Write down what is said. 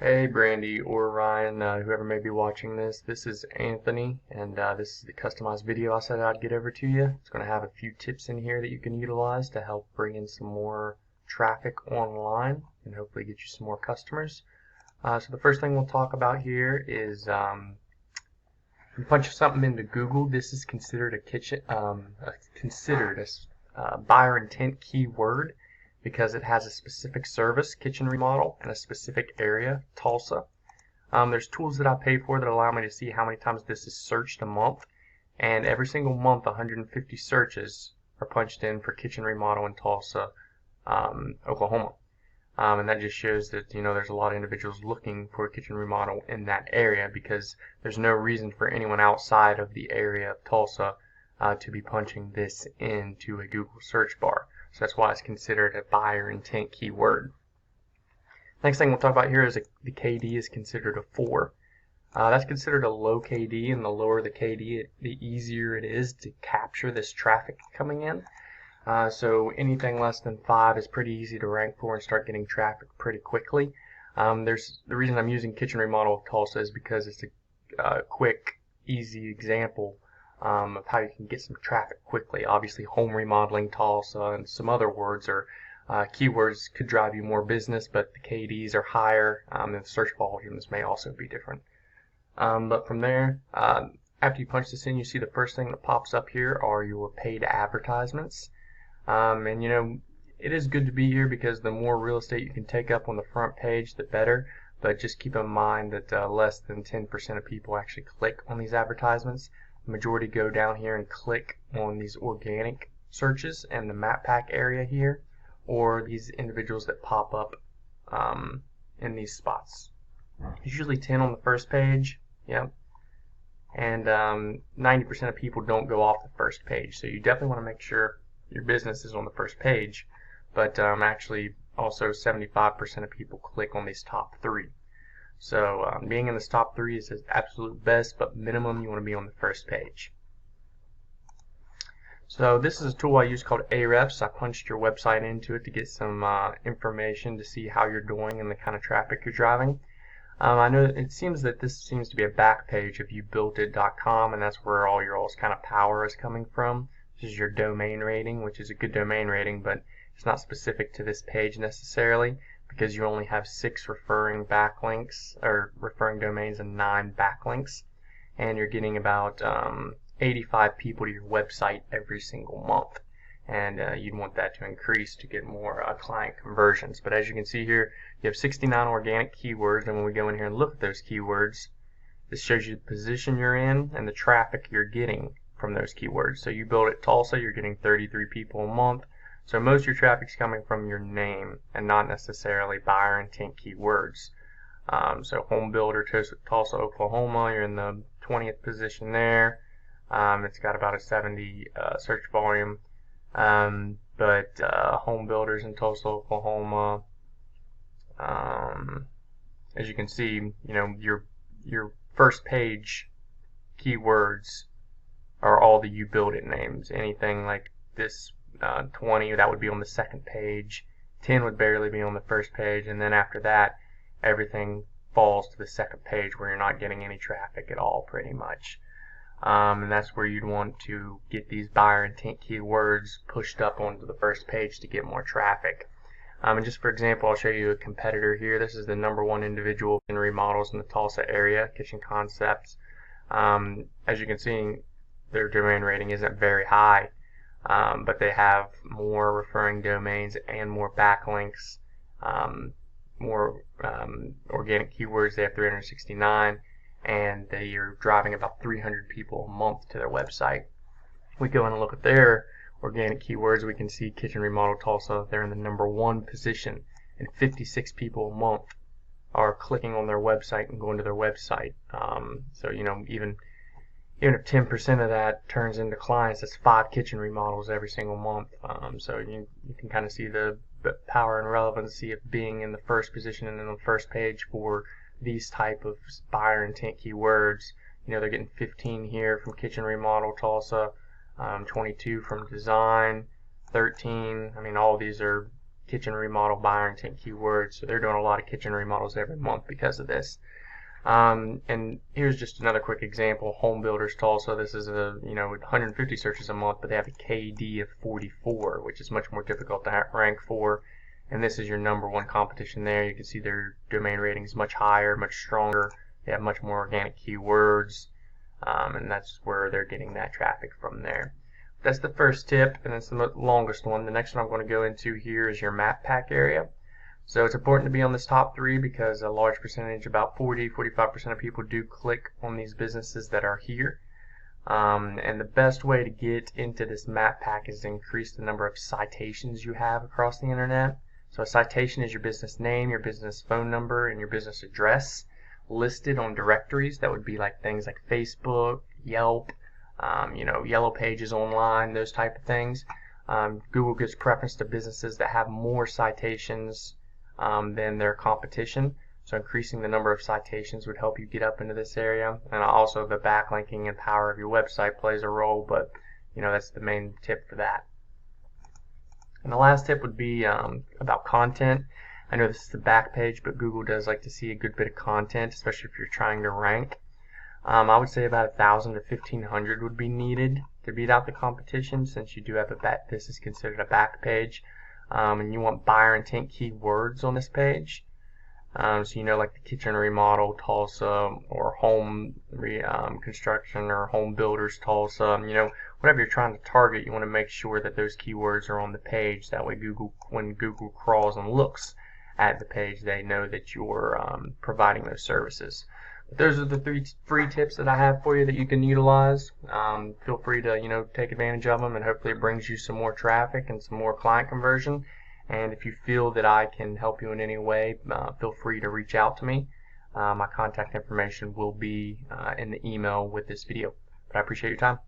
Hey Brandy or Ryan, whoever may be watching this. This is Anthony, and this is the customized video I said I'd get over to you. It's going to have a few tips in here that you can utilize to help bring in some more traffic online and hopefully get you some more customers. So the first thing we'll talk about here is you punch something into Google. This is considered a buyer intent keyword, because it has a specific service, kitchen remodel, and a specific area, Tulsa. There's tools that I pay for that allow me to see how many times this is searched a month, and every single month 150 searches are punched in for kitchen remodel in Tulsa, Oklahoma. And that just shows that there's a lot of individuals looking for a kitchen remodel in that area, because there's no reason for anyone outside of the area of Tulsa to be punching this into a Google search bar. So that's why it's considered a buyer intent keyword. Next thing we'll talk about here is the KD is considered a 4. That's considered a low KD, and the lower the KD, the easier it is to capture this traffic coming in. So anything less than 5 is pretty easy to rank for and start getting traffic pretty quickly. The reason I'm using kitchen remodel of Tulsa is because it's a quick, easy example of how you can get some traffic quickly. Obviously, home remodeling Tulsa and some other words or keywords could drive you more business, but the KDs are higher, and the search volumes may also be different. But from there, after you punch this in, you see the first thing that pops up here are your paid advertisements. And it is good to be here, because the more real estate you can take up on the front page, the better. But just keep in mind that less than 10% of people actually click on these advertisements. The majority go down here and click on these organic searches and the map pack area here, or these individuals that pop up in these spots. It's usually 10 on the first page, yep. And 90% of people don't go off the first page, so you definitely want to make sure your business is on the first page. But actually, also 75% of people click on these top 3. So being in the top 3 is the absolute best, but minimum you want to be on the first page. So this is a tool I use called Ahrefs. I punched your website into it to get some information to see how you're doing and the kind of traffic you're driving. I know it seems that this seems to be a back page of UBuildIt.com, and that's where all your kind of power is coming from. This is your domain rating, which is a good domain rating, but it's not specific to this page necessarily, because you only have 6 referring backlinks or referring domains and 9 backlinks, and you're getting about 85 people to your website every single month, and you'd want that to increase to get more client conversions. But as you can see here, you have 69 organic keywords, and when we go in here and look at those keywords, this shows you the position you're in and the traffic you're getting from those keywords. So you Build It Tulsa, you're getting 33 people a month. So most of your traffic's coming from your name and not necessarily buyer intent keywords. So home builder Tulsa, Oklahoma, you're in the 20th position there. It's got about a 70 search volume. But home builders in Tulsa, Oklahoma, as you can see, your first page keywords are all the You Build It names. Anything like this 20, that would be on the second page. 10 would barely be on the first page, and then after that, everything falls to the second page where you're not getting any traffic at all, pretty much. And that's where you'd want to get these buyer intent keywords pushed up onto the first page to get more traffic. And just for example, I'll show you a competitor here. This is the #1 individual in remodels in the Tulsa area, Kitchen Concepts. As you can see, their domain rating isn't very high. But they have more referring domains and more backlinks, more organic keywords. They have 369, and they are driving about 300 people a month to their website. We go in and look at their organic keywords. We can see kitchen remodel Tulsa. They're in the #1 position, and 56 people a month are clicking on their website and going to their website. So even if 10% of that turns into clients, that's 5 kitchen remodels every single month. So you can kind of see the power and relevancy of being in the first position and in the first page for these type of buyer intent keywords. They're getting 15 here from kitchen remodel Tulsa, 22 from design, 13. I mean, all of these are kitchen remodel buyer intent keywords, so they're doing a lot of kitchen remodels every month because of this. And here's just another quick example. Home Builders Tulsa. This is a 150 searches a month, but they have a KD of 44, which is much more difficult to rank for. And this is your #1 competition there. You can see their domain rating is much higher, much stronger. They have much more organic keywords, and that's where they're getting that traffic from there. That's the first tip, and it's the longest one. The next one I'm going to go into here is your map pack area. So it's important to be on this top 3 because a large percentage, about 40–45% of people do click on these businesses that are here. And the best way to get into this map pack is to increase the number of citations you have across the internet. So a citation is your business name, your business phone number, and your business address listed on directories. That would be like things like Facebook, Yelp, Yellow Pages online, those type of things. Google gives preference to businesses that have more citations than their competition. So increasing the number of citations would help you get up into this area. And also the backlinking and power of your website plays a role, but that's the main tip for that. And the last tip would be about content. I know this is the back page, but Google does like to see a good bit of content, especially if you're trying to rank. I would say about 1,000 to 1,500 would be needed to beat out the competition, since you do have this is considered a back page. And you want buyer intent keywords on this page. So like the kitchen remodel Tulsa, or home construction, or home builders Tulsa, whatever you're trying to target, you want to make sure that those keywords are on the page. That way when Google crawls and looks at the page, they know that you're providing those services. But those are the 3 free tips that I have for you that you can utilize. Feel free to take advantage of them, and hopefully it brings you some more traffic and some more client conversion. And if you feel that I can help you in any way, feel free to reach out to me. My contact information will be in the email with this video. But I appreciate your time.